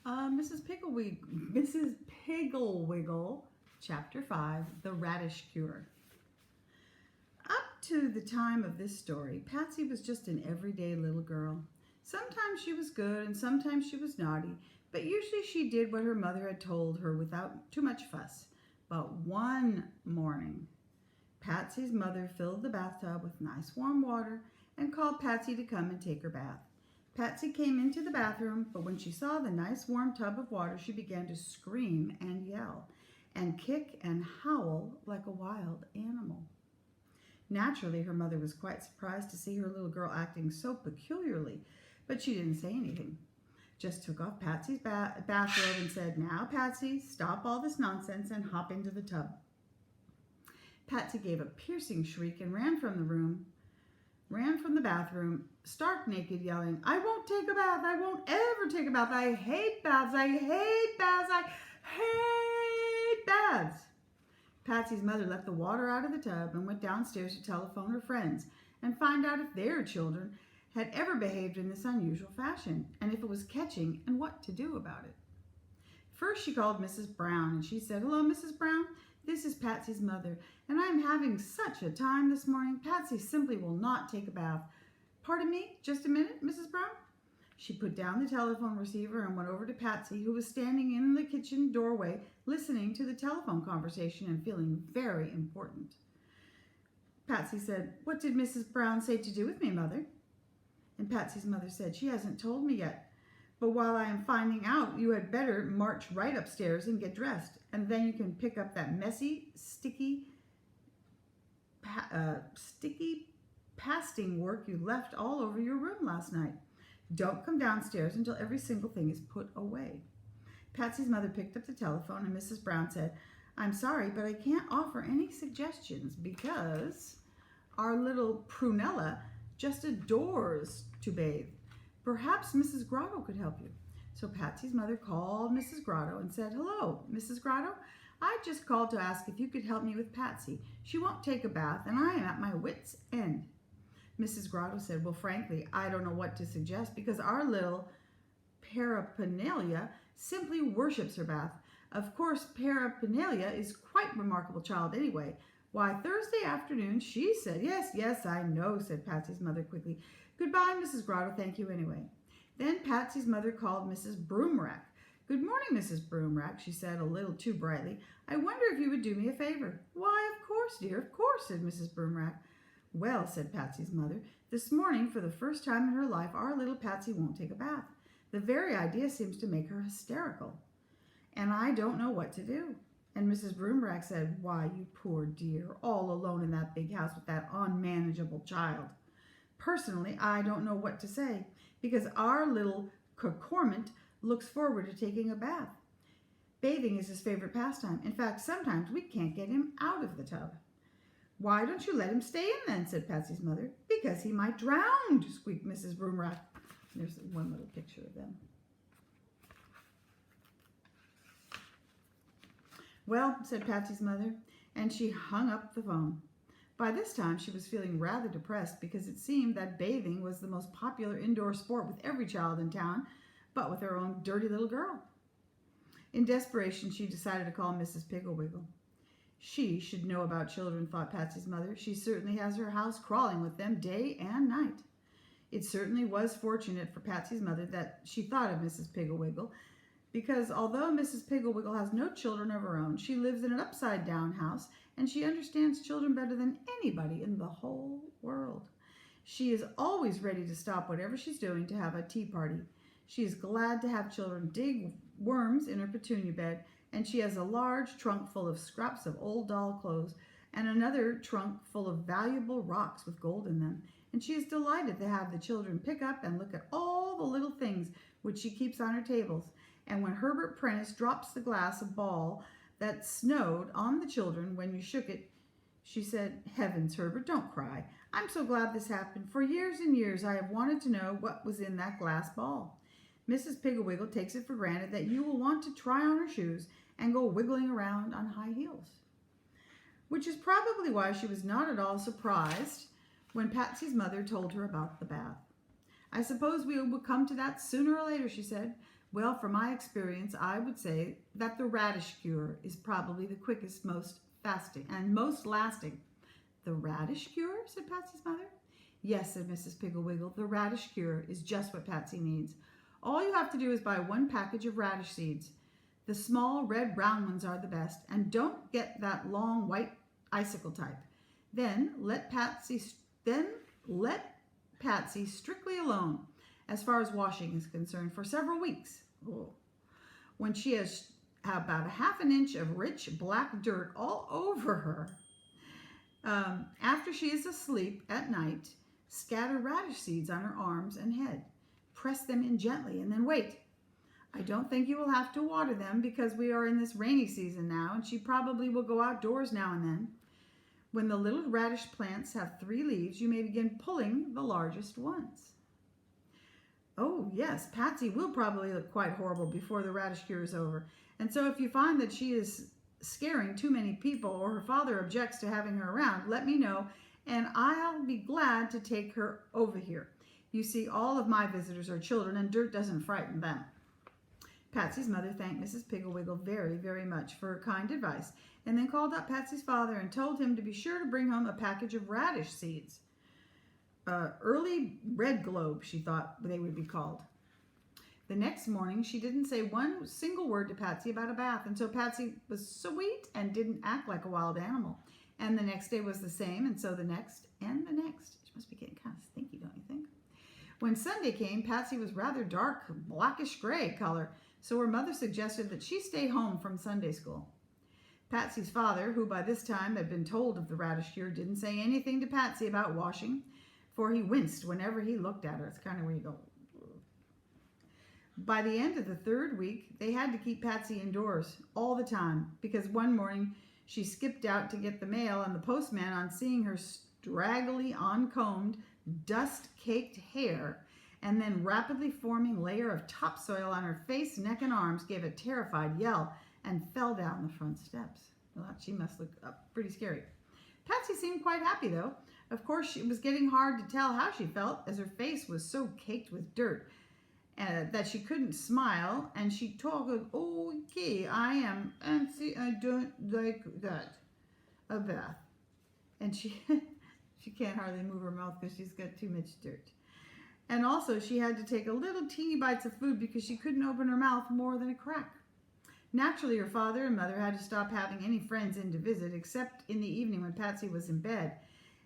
Mrs. Pigglewiggle, Chapter 5, The Radish Cure. Up to the time of this story, Patsy was just an everyday little girl. Sometimes she was good and sometimes she was naughty, but usually she did what her mother had told her without too much fuss. But one morning, Patsy's mother filled the bathtub with nice warm water and called Patsy to come and take her bath. Patsy came into the bathroom, but when she saw the nice warm tub of water, she began to scream and yell and kick and howl like a wild animal. Naturally, her mother was quite surprised to see her little girl acting so peculiarly, but she didn't say anything. Just took off Patsy's bathrobe and said, "Now, Patsy, stop all this nonsense and hop into the tub." Patsy gave a piercing shriek and ran from the bathroom, stark naked, yelling, "I won't take a bath! I won't ever take a bath! I hate baths! I hate baths! I hate baths!" Patsy's mother let the water out of the tub and went downstairs to telephone her friends and find out if their children had ever behaved in this unusual fashion, and if it was catching, and what to do about it. First, she called Mrs. Brown, and she said, "Hello, Mrs. Brown. This is Patsy's mother, and I am having such a time this morning. Patsy simply will not take a bath." "Pardon me, just a minute, Mrs. Brown." She put down the telephone receiver and went over to Patsy, who was standing in the kitchen doorway listening to the telephone conversation and feeling very important. Patsy said, "What did Mrs. Brown say to do with me, Mother?" And Patsy's mother said, "She hasn't told me yet. But while I am finding out, you had better march right upstairs and get dressed. And then you can pick up that messy, sticky pasting work you left all over your room last night. Don't come downstairs until every single thing is put away." Patsy's mother picked up the telephone and Mrs. Brown said, "I'm sorry, but I can't offer any suggestions because our little Prunella just adores to bathe. Perhaps Mrs. Grotto could help you." So Patsy's mother called Mrs. Grotto and said, "Hello, Mrs. Grotto. I just called to ask if you could help me with Patsy. She won't take a bath and I am at my wit's end." Mrs. Grotto said, "Well, frankly, I don't know what to suggest because our little Paraphernalia simply worships her bath. Of course, Paraphernalia is quite a remarkable child anyway. Why, Thursday afternoon she said—" Yes, I know," said Patsy's mother quickly. "Goodbye, Mrs. Grotto, thank you anyway." Then Patsy's mother called Mrs. Broomrack. "Good morning, Mrs. Broomrack," she said a little too brightly. "I wonder if you would do me a favor." "Why, of course, dear, of course," said Mrs. Broomrack. "Well," said Patsy's mother, "this morning, for the first time in her life, our little Patsy won't take a bath. The very idea seems to make her hysterical, and I don't know what to do." And Mrs. Broomrack said, "Why, you poor dear, all alone in that big house with that unmanageable child. Personally, I don't know what to say, because our little Cormorant looks forward to taking a bath. Bathing is his favorite pastime. In fact, sometimes we can't get him out of the tub." "Why don't you let him stay in then?" said Patsy's mother. "Because he might drown," squeaked Mrs. Broomrack. There's one little picture of them. "Well," said Patsy's mother, and she hung up the phone. By this time, she was feeling rather depressed because it seemed that bathing was the most popular indoor sport with every child in town, but with her own dirty little girl. In desperation, she decided to call Mrs. Pigglewiggle. She should know about children, thought Patsy's mother. She certainly has her house crawling with them day and night. It certainly was fortunate for Patsy's mother that she thought of Mrs. Pigglewiggle, because although Mrs. Pigglewiggle has no children of her own, she lives in an upside-down house, and she understands children better than anybody in the whole world. She is always ready to stop whatever she's doing to have a tea party. She is glad to have children dig worms in her petunia bed, and she has a large trunk full of scraps of old doll clothes and another trunk full of valuable rocks with gold in them. And she is delighted to have the children pick up and look at all the little things which she keeps on her tables. And when Herbert Prentice drops the glass of ball that snowed on the children when you shook it, she said, "Heavens, Herbert, don't cry. I'm so glad this happened. For years and years I have wanted to know what was in that glass ball." Mrs. Pigglewiggle takes it for granted that you will want to try on her shoes and go wiggling around on high heels, which is probably why she was not at all surprised when Patsy's mother told her about the bath. "I suppose we will come to that sooner or later," she said. Well, from my experience, I would say that the radish cure is probably the quickest, most fasting, and most lasting. The radish cure? Said Patsy's mother. Yes, said Mrs. Piggle Wiggle. The radish cure is just what Patsy needs. All you have to do is buy one package of radish seeds. The small red brown ones are the best, and don't get that long white icicle type. Then let Patsy strictly alone as far as washing is concerned for several weeks. Oh. When she has about a half an inch of rich black dirt all over her, after she is asleep at night, scatter radish seeds on her arms and head. Press them in gently and then wait. I don't think you will have to water them because we are in this rainy season now, and she probably will go outdoors now and then. When the little radish plants have 3 leaves, you may begin pulling the largest ones. Oh, yes, Patsy will probably look quite horrible before the radish cure is over. And so if you find that she is scaring too many people or her father objects to having her around, let me know, and I'll be glad to take her over here. You see, all of my visitors are children, and dirt doesn't frighten them. Patsy's mother thanked Mrs. Piggle Wiggle very, very much for her kind advice, and then called up Patsy's father and told him to be sure to bring home a package of radish seeds. Early red globe, she thought they would be called. The next morning, she didn't say one single word to Patsy about a bath, and so Patsy was sweet and didn't act like a wild animal. And the next day was the same, and so the next and the next. She must be getting kind of stinky, don't you think? When Sunday came, Patsy was rather dark, blackish gray color, so her mother suggested that she stay home from Sunday school. Patsy's father, who by this time had been told of the radish cure, didn't say anything to Patsy about washing, for he winced whenever he looked at her. It's kind of where you go. By the end of the 3rd week, they had to keep Patsy indoors all the time because one morning she skipped out to get the mail, and the postman, on seeing her straggly, uncombed, dust-caked hair and then rapidly forming layer of topsoil on her face, neck, and arms, gave a terrified yell and fell down the front steps. Well, she must look pretty scary. Patsy seemed quite happy, though. Of course, it was getting hard to tell how she felt, as her face was so caked with dirt that she couldn't smile, and she talked, okay, I am antsy, I don't like that, a bath. And she can't hardly move her mouth because she's got too much dirt. And also, she had to take a little teeny bites of food because she couldn't open her mouth more than a crack. Naturally, her father and mother had to stop having any friends in to visit, except in the evening when Patsy was in bed.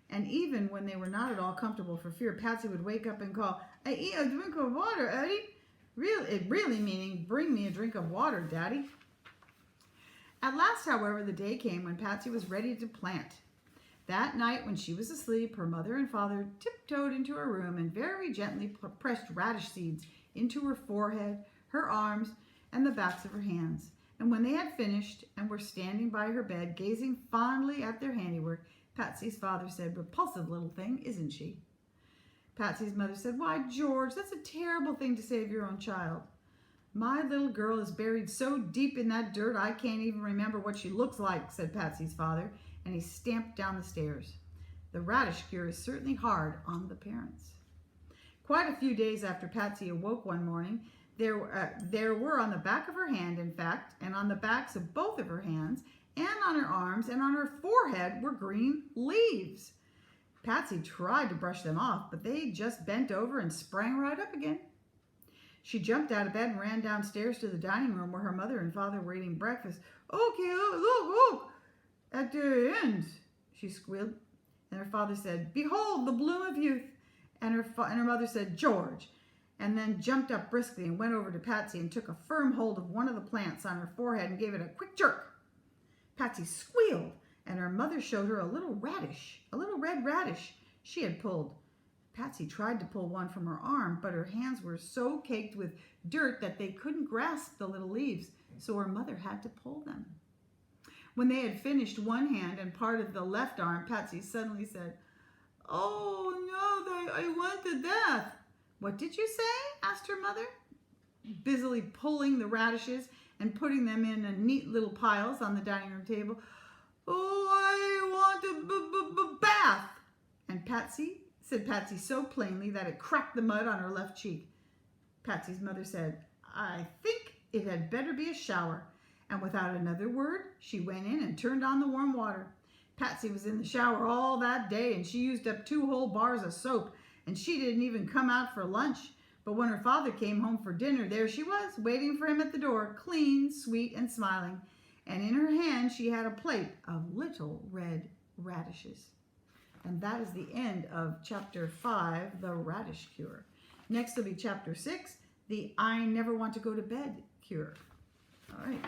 And even when they were not at all comfortable for fear, Patsy would wake up and call, I eat a drink of water, Eddie. Really meaning, bring me a drink of water, Daddy. At last, however, the day came when Patsy was ready to plant. That night, when she was asleep, her mother and father tiptoed into her room and very gently pressed radish seeds into her forehead, her arms, and the backs of her hands. And when they had finished and were standing by her bed, gazing fondly at their handiwork, Patsy's father said, repulsive little thing, isn't she? Patsy's mother said, why, George, that's a terrible thing to say of your own child. My little girl is buried so deep in that dirt I can't even remember what she looks like, said Patsy's father, and he stamped down the stairs. The radish cure is certainly hard on the parents. Quite a few days after Patsy awoke one morning, there were on the back of her hand, in fact, and on the backs of both of her hands, and on her arms, and on her forehead were green leaves. Patsy tried to brush them off, but they just bent over and sprang right up again. She jumped out of bed and ran downstairs to the dining room where her mother and father were eating breakfast. Okay, look, at their ends, she squealed. And her father said, behold, the bloom of youth. And her mother said, George, and then jumped up briskly and went over to Patsy and took a firm hold of one of the plants on her forehead and gave it a quick jerk. Patsy squealed, and her mother showed her a little red radish she had pulled. Patsy tried to pull one from her arm, but her hands were so caked with dirt that they couldn't grasp the little leaves, so her mother had to pull them. When they had finished one hand and part of the left arm, Patsy suddenly said, oh no, I want the death. What did you say? Asked her mother, busily pulling the radishes and putting them in neat little piles on the dining room table. Oh, I want a bath. And Patsy said so plainly that it cracked the mud on her left cheek. Patsy's mother said, I think it had better be a shower. And without another word, she went in and turned on the warm water. Patsy was in the shower all that day, and she used up 2 whole bars of soap, and she didn't even come out for lunch. But when her father came home for dinner, there she was, waiting for him at the door, clean, sweet, and smiling. And in her hand, she had a plate of little red radishes. And that is the end of chapter 5, The Radish Cure. Next will be chapter 6, The I Never Want to Go to Bed Cure. All right.